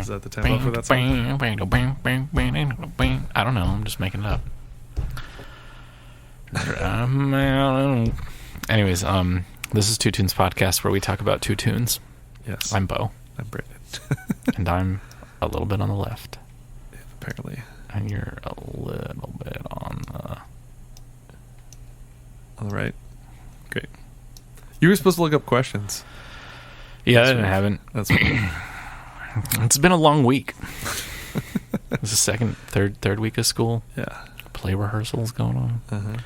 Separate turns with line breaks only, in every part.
that the tempo for that song?
I don't know. I'm just making it up. Anyways, this is Two Tunes Podcast, where we talk about two tunes.
Yes.
I'm Bo.
I'm Brandon.
And I'm a little bit on the left.
Yeah, apparently.
And you're a little bit on
the right. Great. You were supposed to look up questions.
Yeah, I haven't.
That's right.
It's been a long week. It's the third week of school.
Yeah.
Play rehearsals going on.
Uh-huh.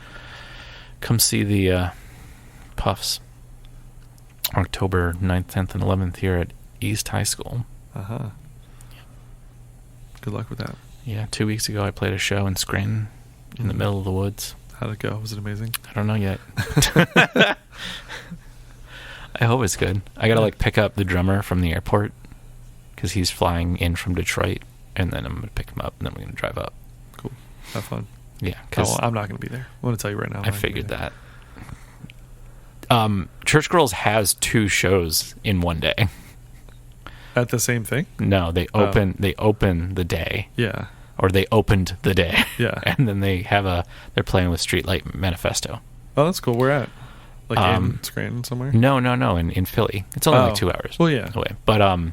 Come see the Puffs. October 9th, 10th, and 11th here at East High School.
Uh-huh. Good luck with that.
Yeah, 2 weeks ago I played a show in Scranton in the middle of the woods.
How'd it go? Was it amazing?
I don't know yet. I hope it's good. I gotta pick up the drummer from the airport because he's flying in from Detroit, and then I'm gonna pick him up, and then we're gonna drive up.
Cool. Have fun.
Yeah, because
I'm not gonna be there. I'm gonna tell you right now.
I figured that. Church Girls has 2 shows in one day.
At the same thing?
No, they open the day.
Yeah.
Or they opened the day.
Yeah.
And then they're playing with Streetlight Manifesto.
Oh, that's cool. Where at? In Scranton somewhere?
No, in Philly. It's only 2 hours.
Well, yeah.
Away. But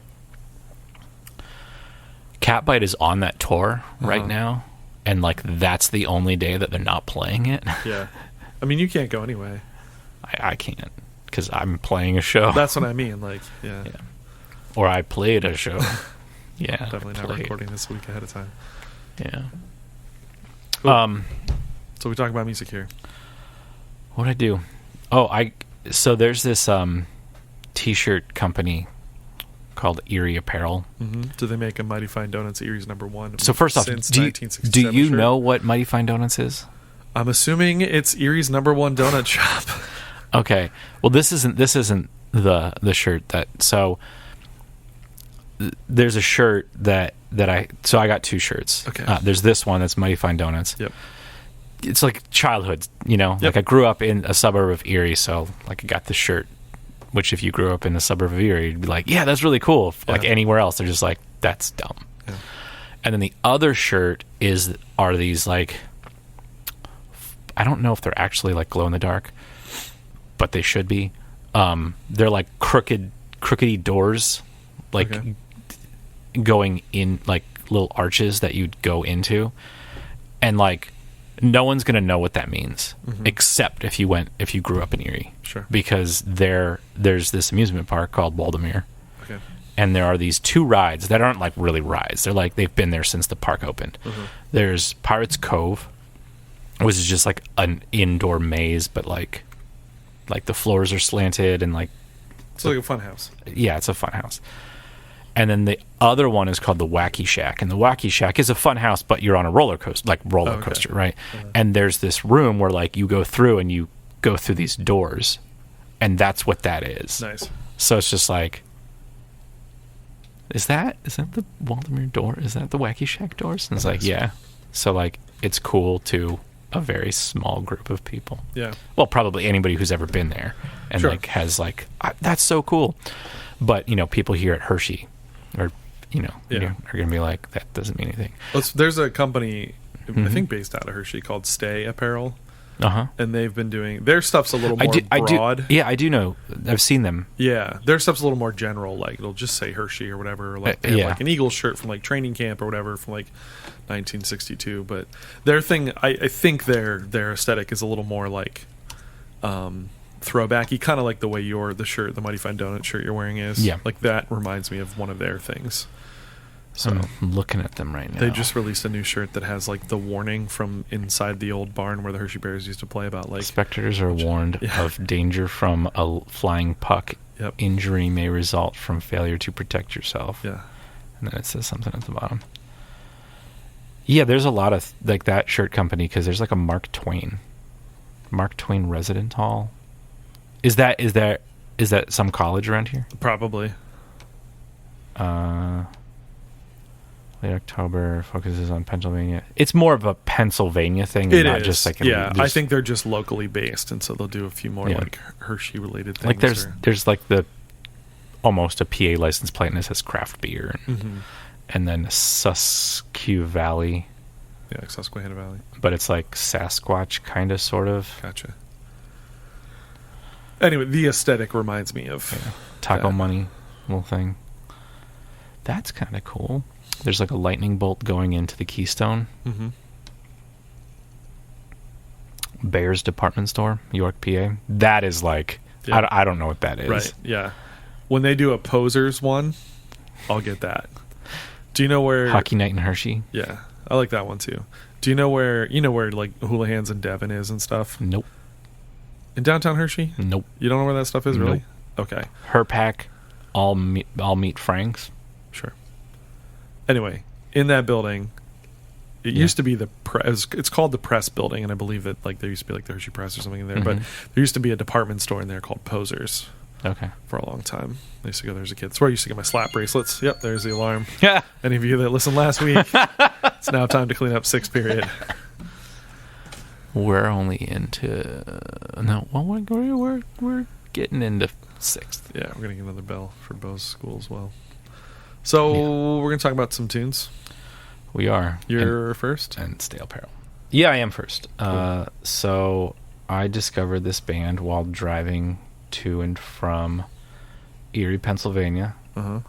Catbite is on that tour right now, and that's the only day that they're not playing it.
Yeah. I mean, you can't go anyway.
I can't, because I'm playing a show.
That's what I mean. Yeah.
Or I played a show. Yeah.
Definitely not recording this week ahead of time.
Yeah.
Cool. So we talk about music here.
What'd I do? So there's this t-shirt company called Erie Apparel.
Mm-hmm. Do they make a Mighty Fine Donuts Erie's #1?
So first off, do you know what Mighty Fine Donuts is?
I'm assuming it's Erie's #1 donut shop.
Okay. Well, this isn't the shirt that. So there's a shirt that I got 2 shirts.
Okay.
There's this one that's Mighty Fine Donuts.
Yep.
It's like childhood,
Yep.
I grew up in a suburb of Erie, so I got this shirt, which if you grew up in a suburb of Erie, you'd be like, yeah, that's really cool. Anywhere else, they're just like, that's dumb.
Yeah. And
then the other shirt are these I don't know if they're actually glow in the dark, but they should be. They're crookedy doors, going in little arches that you'd go into, and no one's gonna know what that means, except if you grew up in Erie.
Sure.
Because there's this amusement park called Waldemere.
Okay.
And there are these 2 rides that aren't really rides. They're they've been there since the park opened.
Mm-hmm.
There's Pirates Cove, which is just an indoor maze, but the floors are slanted and
it's like a fun house.
Yeah, it's a fun house. And then the other one is called the Wacky Shack, and the Wacky Shack is a fun house, but you're on a roller coaster, coaster, right? Uh-huh. And there's this room where you go through and you go through these doors, and that's what that is.
Nice.
So it's just is that the Waldemere door? Is that the Wacky Shack doors? And it's yeah. So it's cool to a very small group of people.
Yeah.
Well, probably anybody who's ever been there and
sure.
Has that's so cool. But people here at Hershey are going to be like, that doesn't mean anything.
There's a company, I think based out of Hershey, called Stay Apparel.
Uh-huh.
And they've been doing, their stuff's a little more broad.
I do know. I've seen them.
Yeah. Their stuff's a little more general. It'll just say Hershey or whatever. They have an Eagles shirt from training camp or whatever from 1962. But their thing, I think their aesthetic is a little more throwbacky, kind of like the way the Mighty Fine Donut shirt you're wearing is.
Yeah.
That reminds me of one of their things. So
I'm looking at them right now.
They just released a new shirt that has the warning from inside the old barn where the Hershey Bears used to play about
spectators are warned of danger from a flying puck.
Yep.
Injury may result from failure to protect yourself.
Yeah.
And then it says something at the bottom. Yeah, there's a lot of that shirt company because there's a Mark Twain Resident Hall. Is that some college around here?
Probably.
Late October focuses on Pennsylvania. It's more of a Pennsylvania thing, not just like
I think they're just locally based, and so they'll do a few more like Hershey related things.
Like there's like the almost a PA license plate, and it says craft beer, and then Susquehanna Valley.
Yeah, like Susquehanna Valley,
but it's like Sasquatch kind of, sort of.
Gotcha. Anyway, the aesthetic reminds me of
Taco Money little thing. That's kind of cool. There's like a lightning bolt going into the Keystone. Bears department store, York, PA. That is like, I don't know what that is.
Right, yeah. When they do a Posers one, I'll get that. Do you know where...
Hockey Night in Hershey?
Yeah, I like that one too. Do you know where like Houlihan's in Devon is and stuff?
Nope.
In downtown Hershey?
Nope.
You don't know where that stuff is, really?
Nope.
Okay.
Herpack, all meat Franks.
Sure. Anyway, in that building, it used to be it's called the Press Building, and I believe that like there used to be like the Hershey Press or something in there, but there used to be a department store in there called Posers.
Okay.
For a long time. I used to go there as a kid. That's where I used to get my slap bracelets. Yep, there's the alarm.
Yeah.
Any of you that listened last week, it's now time to clean up sixth period.
We're only into we're getting into sixth.
Yeah, we're gonna get another bell for Bo's school as well. So we're gonna talk about some tunes.
We are.
You're first?
And Stale Peril. Yeah, I am first. Cool. So I discovered this band while driving to and from Erie, Pennsylvania. People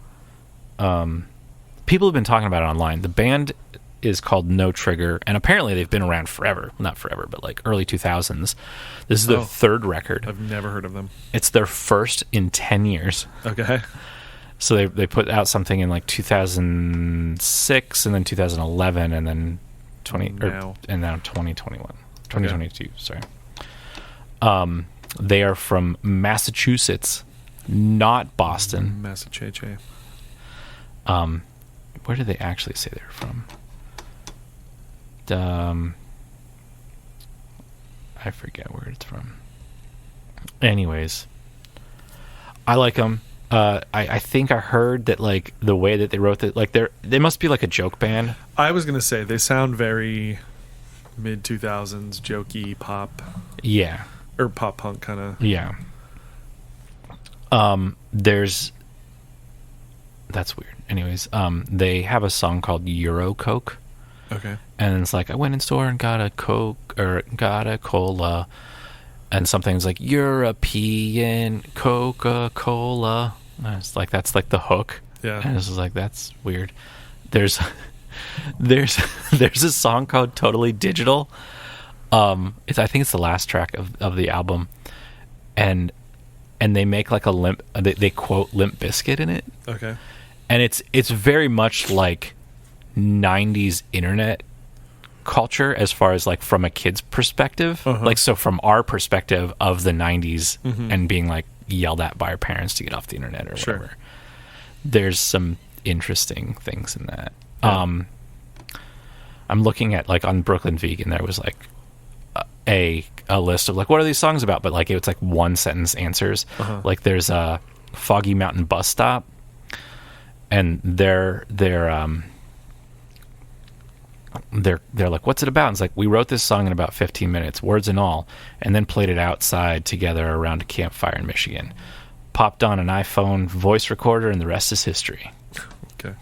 have been talking about it online. The band is called No Trigger, and apparently they've been around forever. Not forever, but like early 2000s. This is their third record.
I've never heard of them.
It's their first in 10 years.
Okay.
So they put out something in like 2006, and then 2011, and then 2022. Sorry. They are from Massachusetts, not Boston.
Massachusetts.
Where did they actually say they're from? I forget where it's from. Anyways, I like them. I think I heard that like the way that they wrote it, like they must be like a joke band. I was gonna say they sound very mid 2000s jokey pop. Yeah. Or pop punk kind of. Yeah. That's weird. Anyways, they have a song called Euro Coke. Okay. And it's like, I went in store and got a Coke or got a cola, and something's like European Coca-Cola. And it's like, that's like the hook. Yeah. And it's just like, that's weird. There's a song called Totally Digital. I think it's the last track of the album, and they make like they quote Limp Bizkit in it. Okay. And it's very much like 90s internet culture as far as like from a kid's perspective. Like, so from our perspective of the 90s and being like yelled at by our parents to get off the internet or whatever. Sure. There's some interesting things in that. Yeah. I'm looking at like on Brooklyn Vegan, there was like a list of like, what are these songs about? But like, it's like one sentence answers. Like there's a Foggy Mountain Bus Stop, and they're like, what's it about? And it's like, we wrote this song in about 15 minutes, words and all, and then played it outside together around a campfire in Michigan. Popped on an iPhone voice recorder, and the rest is history. Okay.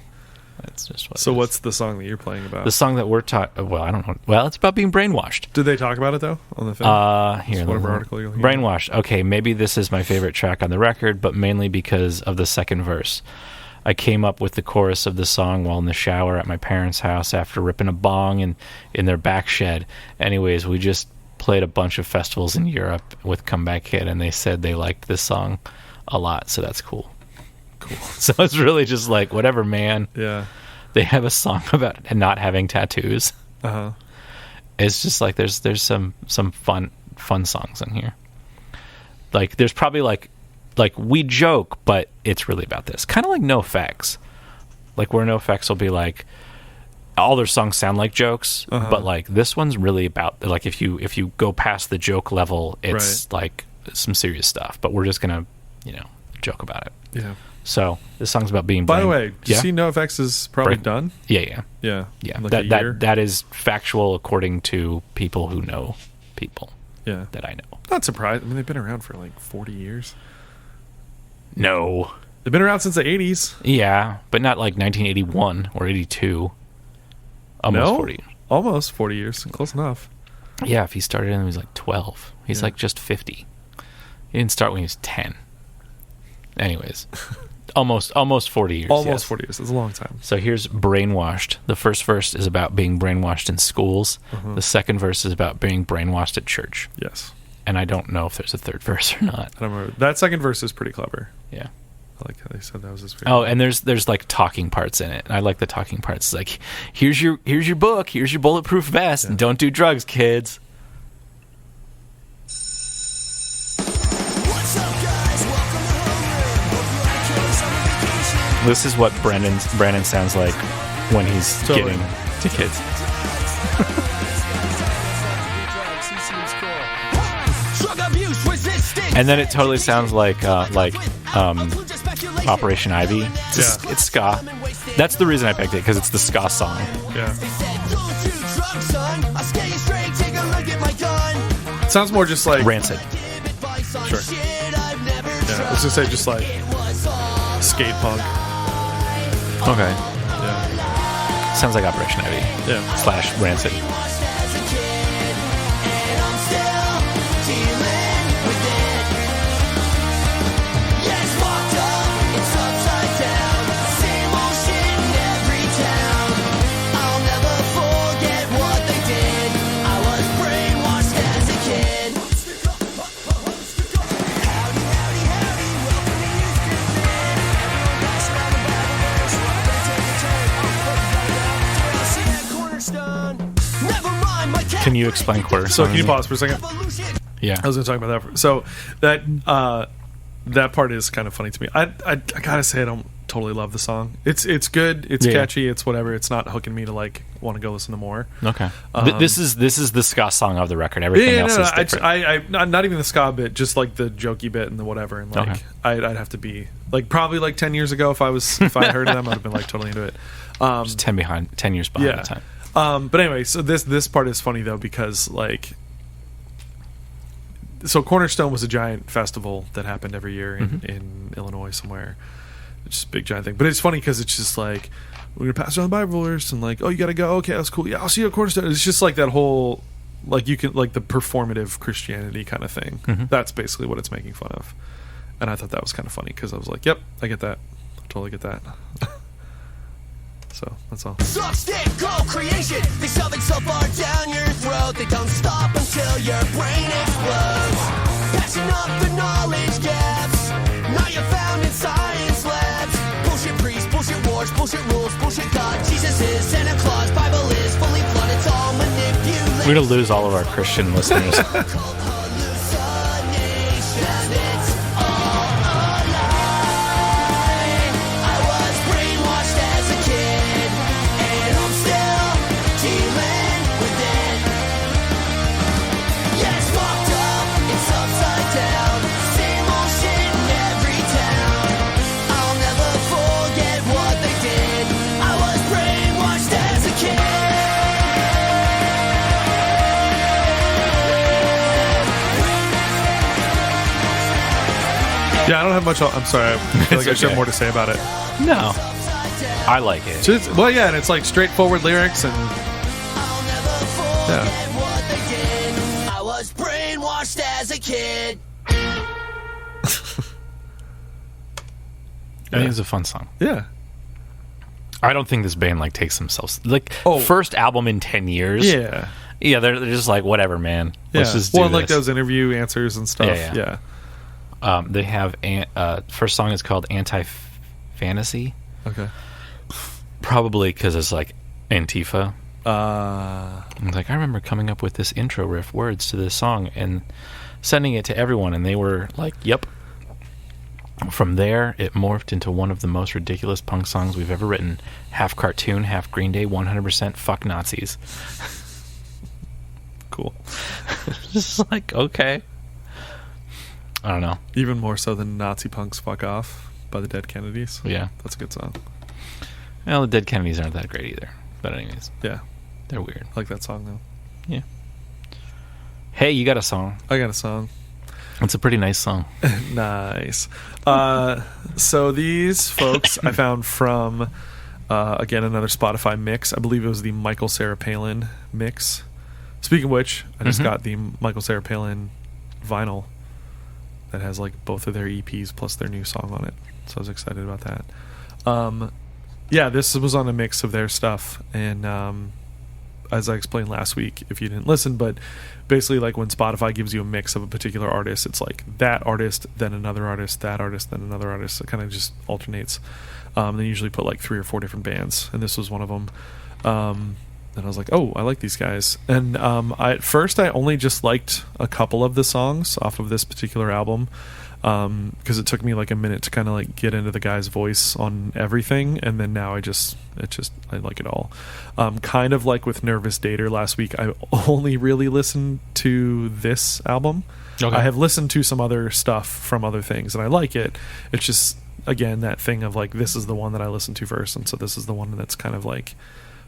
That's just what. So what's the song that you're playing about? The song that we're talking. Well, I don't know. Well, it's about being brainwashed. Did they talk about it though on the film? Here, whatever article you're looking at. Brainwashed. Okay, maybe this is my favorite track on the record, but mainly because of the second verse. I came up with the chorus of the song while in the shower at my parents' house after ripping a bong in their back shed. Anyways, we just played a bunch of festivals in Europe with Comeback Kid, and they said they liked this song a lot, so that's cool. Cool. So it's really just like, whatever, man. Yeah. They have a song about not having tattoos. It's just like there's some fun songs in here. Like there's probably like we joke, but it's really about this. Kind of like NoFX. Like where NoFX will be like, all their songs sound like jokes, but like this one's really about, like, if you go past the joke level, it's like some serious stuff. But we're just gonna, joke about it.
Yeah.
So this song's about being.
By the way, do you see NoFX is probably done?
Yeah.
Like
that is factual according to people who know people.
Yeah.
That I know.
Not surprised. I mean, they've been around for like 40 years.
No.
They've been around since the 80s.
Yeah, but not like 1981 or 82. Almost 40.
Almost 40 years. Close enough.
Yeah, if he started when he was like 12. He's like just 50. He didn't start when he was 10. Anyways, almost 40 years.
Almost 40 years. That's a long time.
So here's Brainwashed. The first verse is about being brainwashed in schools. The second verse is about being brainwashed at church.
Yes.
And I don't know if there's a third verse or not.
I don't remember. That second verse is pretty clever.
Yeah.
I like how they said that was this.
Oh, and there's like talking parts in it. I like the talking parts. It's like, here's your book, here's your bulletproof vest, and don't do drugs, kids.
What's up, guys? Welcome to Homeroom.
This is what Brandon sounds like when he's getting to kids. And then it totally sounds like Operation Ivy. It's ska. That's the reason I picked it, because it's the ska song.
Yeah. It sounds more just like
Rancid.
Sure. Yeah, I was gonna say just like skate punk.
Okay.
Yeah.
Sounds like Operation Ivy.
Yeah.
/ Rancid. Can you explain quarter?
So can you pause for a second?
Yeah.
I was going to talk about that. So that part is kind of funny to me. I gotta say I don't totally love the song. It's good. It's catchy. It's whatever. It's not hooking me to like want to go listen to more.
Okay. This is the ska song of the record. Everything else is different.
I not even the ska bit, just like the jokey bit and the whatever. And like I'd have to be like probably like 10 years ago if I heard of them, I'd have been like totally into it.
Just 10 years behind the time.
But anyway, so this part is funny though, because like, so Cornerstone was a giant festival that happened every year in Illinois somewhere. It's just a big giant thing. But it's funny because it's just like, we're gonna pass around the Bible verse and like, oh, you gotta go. Okay, that's cool. Yeah, I'll see you at Cornerstone. It's just like that whole, like, you can, like, the performative Christianity kind of thing. That's basically what it's making fun of. And I thought that was kind of funny because I was like, yep, I get that. I totally get that. So that's all.
Suck, stick, go, creation. They shove it so far down your throat, they don't stop until your brain explodes. Patching up the knowledge gaps. Now you're found in science labs. Bullshit priests, bullshit wars, bullshit rules, bullshit God. Jesus is Santa Claus, Bible is fully flooded. It's all manipulated.
We're gonna lose all of our Christian listeners.
Yeah, I don't have much. I'm sorry. I feel like I should have more to say about it.
No, I like it.
So well, yeah, and it's like straightforward lyrics and yeah.
I was brainwashed as a kid.
I think it's a fun song.
Yeah.
I don't think this band like takes themselves like first album in 10 years.
Yeah.
Yeah, they're just like, whatever, man.
Yeah.
Let's just do
like
this.
those interview answers and stuff. Yeah.
They have first song is called Anti-Fantasy.
Okay.
Probably because it's like Antifa. It's like, I remember coming up with this intro riff words to this song and sending it to everyone, and they were like, yep. From there, it morphed into one of the most ridiculous punk songs we've ever written. Half cartoon, half Green Day, 100% fuck Nazis.
Cool.
Just like, okay. I don't know.
Even more so than Nazi Punks Fuck Off by the Dead Kennedys.
Yeah.
That's a good song.
Well, the Dead Kennedys aren't that great either. But anyways.
Yeah.
They're weird.
I like that song, though.
Yeah. Hey, you got a song.
I got a song.
It's a pretty nice song.
Nice. So these folks I found from, again, another Spotify mix. I believe it was the Michael Sarah Palin mix. Speaking of which, I just got the Michael Sarah Palin vinyl that has like both of their EPs plus their new song on it. So I was excited about that. Yeah, this was on a mix of their stuff. And as I explained last week, if you didn't listen, but basically like when Spotify gives you a mix of a particular artist, it's like that artist, then another artist, that artist, then another artist. It kind of just alternates. They usually put like 3 or 4 different bands, and this was one of them. And I was like, oh, I like these guys. And at first I only just liked a couple of the songs off of this particular album, because it took me like a minute to kind of like get into the guy's voice on everything, and then now I like it all. Kind of like with Nervous Dater last week, I only really listened to this album.
Okay.
I have listened to some other stuff from other things, and I like it. It's just, again, that thing of like, this is the one that I listened to first, and so this is the one that's kind of like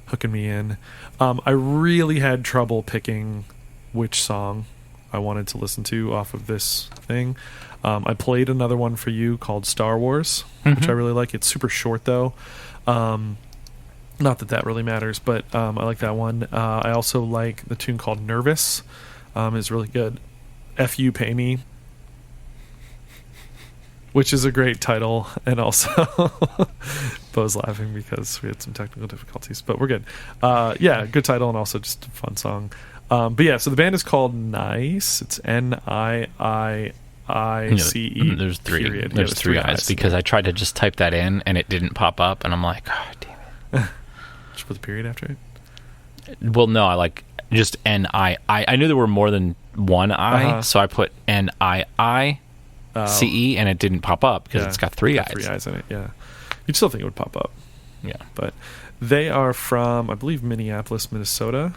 hooking me in. I really had trouble picking which song I wanted to listen to off of this thing. I played another one for you called Star Wars, which I really like. It's super short though. Not that really matters, but I like that one. I also like the tune called Nervous. It's really good. F You Pay Me, which is a great title, and also Bo's laughing because we had some technical difficulties, but we're good. Yeah, good title, and also just a fun song. But yeah, so the band is called Niiice. It's Niiice.
There's 3.
Period.
There's 3 eyes because I tried to just type that in and it didn't pop up, and I'm like, oh, damn it.
Just put the period after it?
Well, no, I like just N-I. I knew there were more than one I, so I put Niice, and it didn't pop up because it's got 3 eyes.
3 eyes in it, yeah. You'd still think it would pop up.
Yeah.
But they are from, I believe, Minneapolis, Minnesota.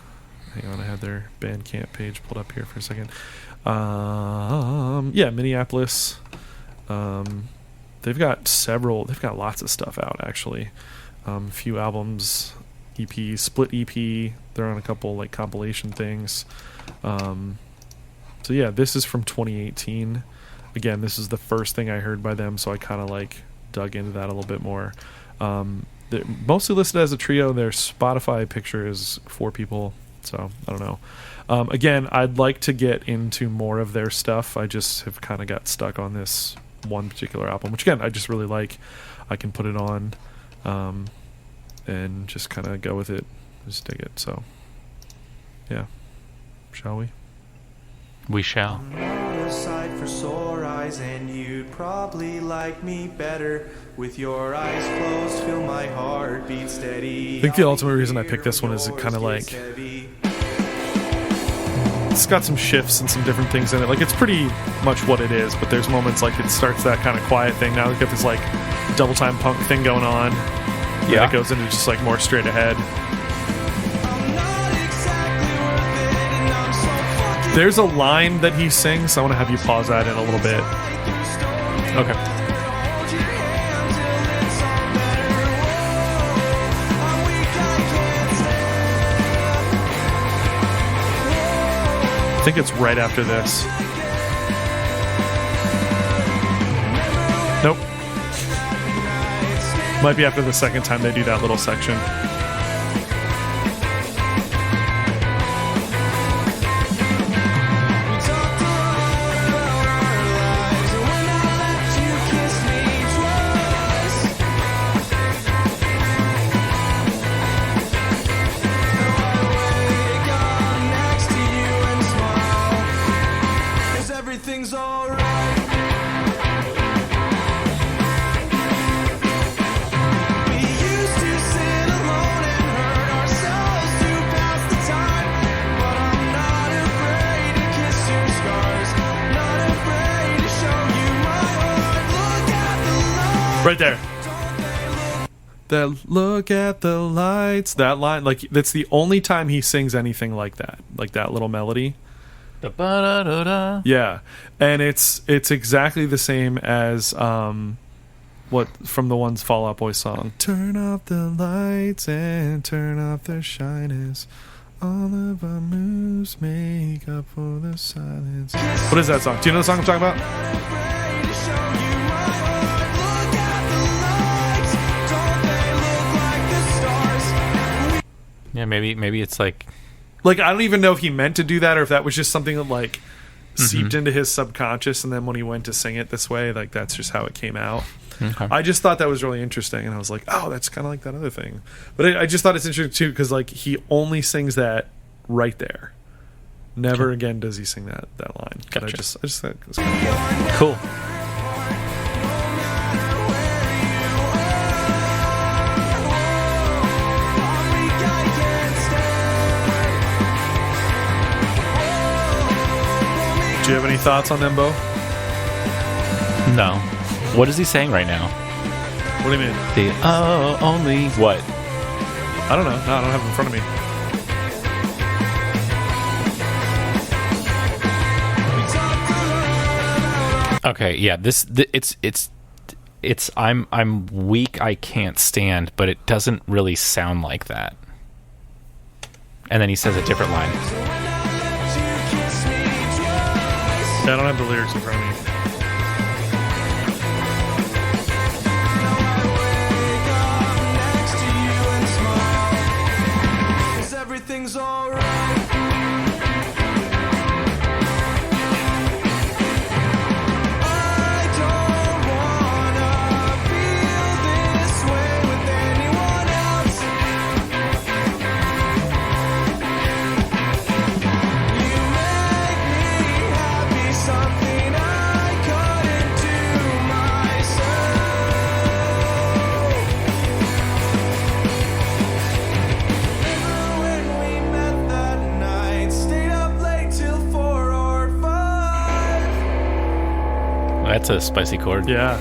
Hang on, I had their Bandcamp page pulled up here for a second. Yeah, Minneapolis. They've got lots of stuff out, actually. A few albums, EP, split EP. They're on a couple like compilation things. So yeah, this is from 2018. Again, this is the first thing I heard by them, so I kind of like dug into that a little bit more. They're mostly listed as a trio. Their Spotify picture is 4 people, so I don't know. Again, I'd like to get into more of their stuff. I just have kind of got stuck on this one particular album, which again, I just really like. I can put it on and just kind of go with it. Just dig it. So, yeah. Shall we?
We shall.
Side for sore eyes, and you'd probably like me better with your eyes closed. Feel my heart beat steady.
I think the ultimate reason I picked this one is it kind of like, it's got some shifts and some different things in it. Like, it's pretty much what it is, but there's moments like it starts that kind of quiet thing. Now we've got this like double time punk thing going on. Yeah, it goes into just like more straight ahead. There's a line that he sings. I want to have you pause that in a little bit. Okay. I think it's right after this. Nope. Might be after the second time they do that little section.
Everything's alright. We used to sit alone and hurt ourselves to pass the time, but I'm not afraid to kiss your scars, not afraid to show you my heart. Look at the light.
Right there. That look at the lights. That line, like, that's the only time he sings anything like that little melody.
The ba-da-da-da.
Yeah, and it's exactly the same as what from the one's Fall Out Boy song. Turn off the lights and turn off the shyness. All of our moves make up for the silence. What is that song? Do you know the song I'm talking about?
Yeah, maybe it's like
I don't even know if he meant to do that or if that was just something that like seeped into his subconscious, and then when he went to sing it this way, like that's just how it came out.
Okay.
I just thought that was really interesting, and I was like, oh, that's kind of like that other thing. But I just thought it's interesting too because like he only sings that right there. Never again does he sing that line. But
Gotcha.
I just thought it was kind of
cool.
Do you have any thoughts on them, Bo?
No. What is he saying right now?
What do you mean?
The only what?
I don't know. No, I don't have it in front of me.
Okay, yeah. It's I'm weak. I can't stand, but it doesn't really sound like that. And then he says a different line.
Yeah, I don't have the lyrics in front of me.
Everything's alright. I don't wanna feel this way with anyone else. You make me happy, something I couldn't do myself. When we met that night, stayed up late till 4 or 5.
That's a spicy chord.
Yeah.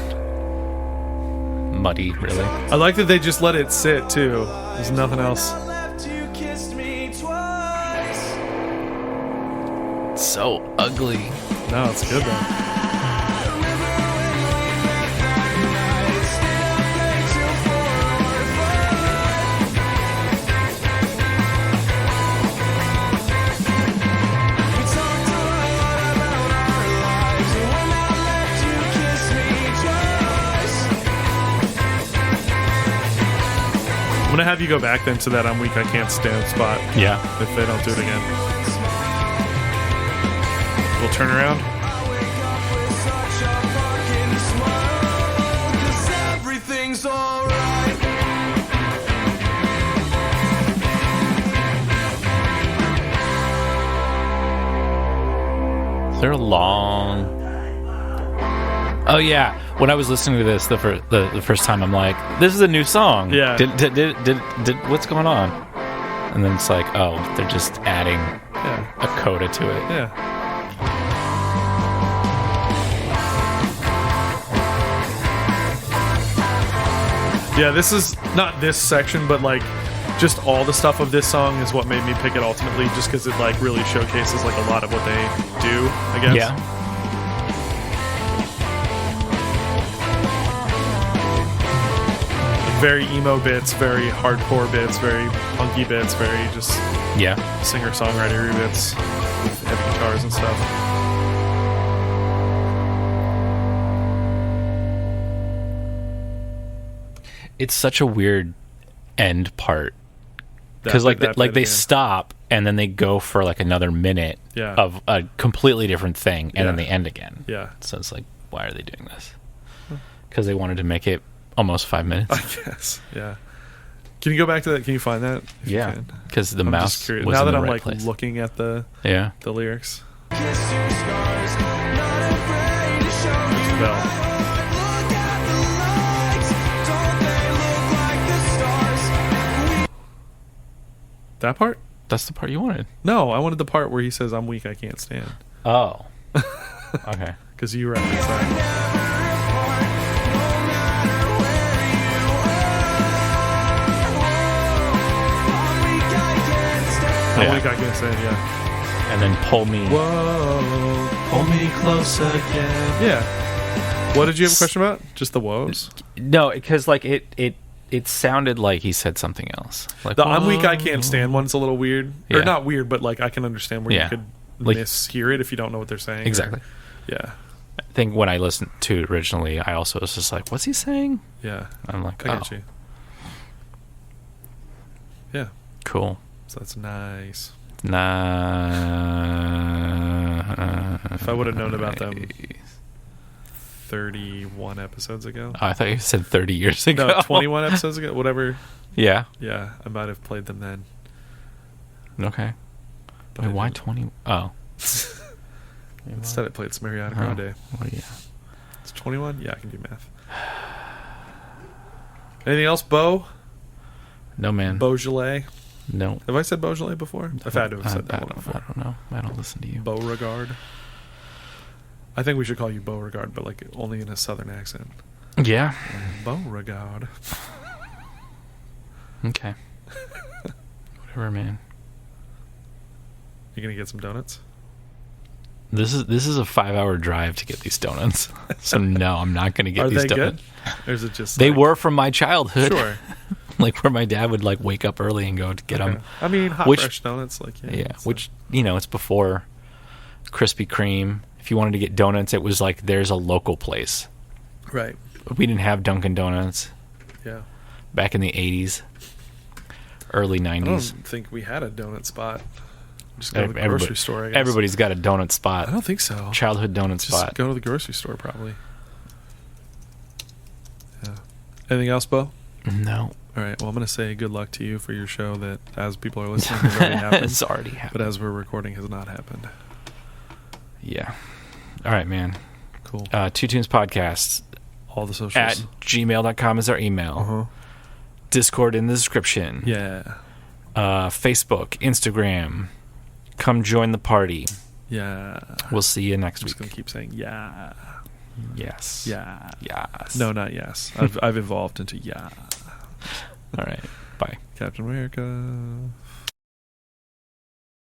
Muddy, really.
I like that they just let it sit, too. There's nothing else.
Left, you kissed me twice.
So ugly.
No, it's good, though. I'm gonna have you go back then to that I'm weak, I can't stand spot
Yeah.
if they don't do it again. We'll turn around.
Everything's alright.
They're long. Oh yeah. When I was listening to this the first time, I'm like, "This is a new song."
Yeah.
Did what's going on? And then it's like, oh, they're just adding
Yeah.
a coda to it.
Yeah. Yeah, this is not this section, but like just all the stuff of this song is what made me pick it ultimately, just because it like really showcases like a lot of what they do, I guess.
Yeah.
Very emo bits, very hardcore bits, very punky bits, very just
Yeah.
singer-songwriter bits with heavy guitars and stuff.
It's such a weird end part because
That
like
bit
they
again.
stop and then they go for like another minute
Yeah.
of a completely different thing and then
Yeah.
they end again.
Yeah,
So it's like, why are they doing this? Because they wanted to make it almost 5 minutes.
I guess. Yeah. Can you go back to that? Can you find that? If you
Yeah,
can?
because the
I'm
mouse
just curious.
was
Now
in
that
the
I'm
right
like
place.
looking at the
Yeah.
lyrics.
Kiss your scars, not afraid to show
There's the
you
bell.
my heart. Look at the lights, don't they look like the stars?
That part?
That's the part you wanted.
No, I wanted the part where he says, "I'm weak, I can't stand,"
Oh. Okay.
because you referenced that. I'm
Yeah.
weak, I can't stand. Yeah.
and then pull me.
Whoa, pull me close again. Yeah. What did you have a question about? Just the woes?
No, because like it sounded like he said something else. Like
The I'm weak, I can't stand one's a little weird.
Yeah.
Or not weird, but like I can understand where
Yeah.
you could
Like-
mishear it if you don't know what they're saying.
Exactly.
Yeah.
I think when I listened to it originally, I also was just like, "What's he saying?"
Yeah.
I'm like,
I
"Oh,
get you. Yeah.
cool."
So that's nice.
Nah.
If I would have known about them 31 episodes ago.
Oh, I thought you said 30 years ago.
No, 21 episodes ago. Whatever.
Yeah.
Yeah, I might have played them then.
Okay.
But
Wait,
I
why
didn't.
20? Oh.
Instead, I played some Ariana
Oh,
Grande.
well, yeah.
It's 21? Yeah, I can do math. Anything else, Beau?
No, man.
Beaujolais?
No.
Have I said Beaujolais before? I've had to have said that one
I
before.
don't know. I don't listen to you.
Beauregard. I think we should call you Beauregard, but like only in a southern accent.
Yeah.
Beauregard.
Okay. Whatever, man.
You gonna get some donuts?
This is a 5-hour drive to get these donuts. So no, I'm not going to get
Are
these
they
donuts.
good? Or is it just
They
like-
were from my childhood.
Sure.
Like where my dad would like wake up early and go to get
Okay.
them.
I mean, hot
Which-
fresh donuts, like
Yeah,
it's
which it's before Krispy Kreme. If you wanted to get donuts, it was like there's a local place.
right.
We didn't have Dunkin' Donuts
Yeah.
back in the 80s, early
I
90s.
don't think we had a donut spot. Just go to the
Everybody-
grocery store. I guess.
Everybody's got a donut
I
spot.
don't think so.
Childhood donut
Just
spot.
go to the grocery store, probably. Yeah. Anything else, Beau?
No.
All right. Well, I'm going to say good luck to you for your show that, as people are listening, has already happened.
It's already happened.
But as we're recording, has not happened.
Yeah. All right, man.
Cool.
Two Tunes Podcast
All the socials.
at gmail.com is our email.
Uh-huh.
Discord in the description.
Yeah.
Facebook, Instagram. Come join the party.
Yeah.
We'll see you next
I'm just
week.
going to keep saying yeah.
Yes.
Yeah.
Yes.
No, not yes. I've evolved into yeah.
All right. Bye.
Captain America.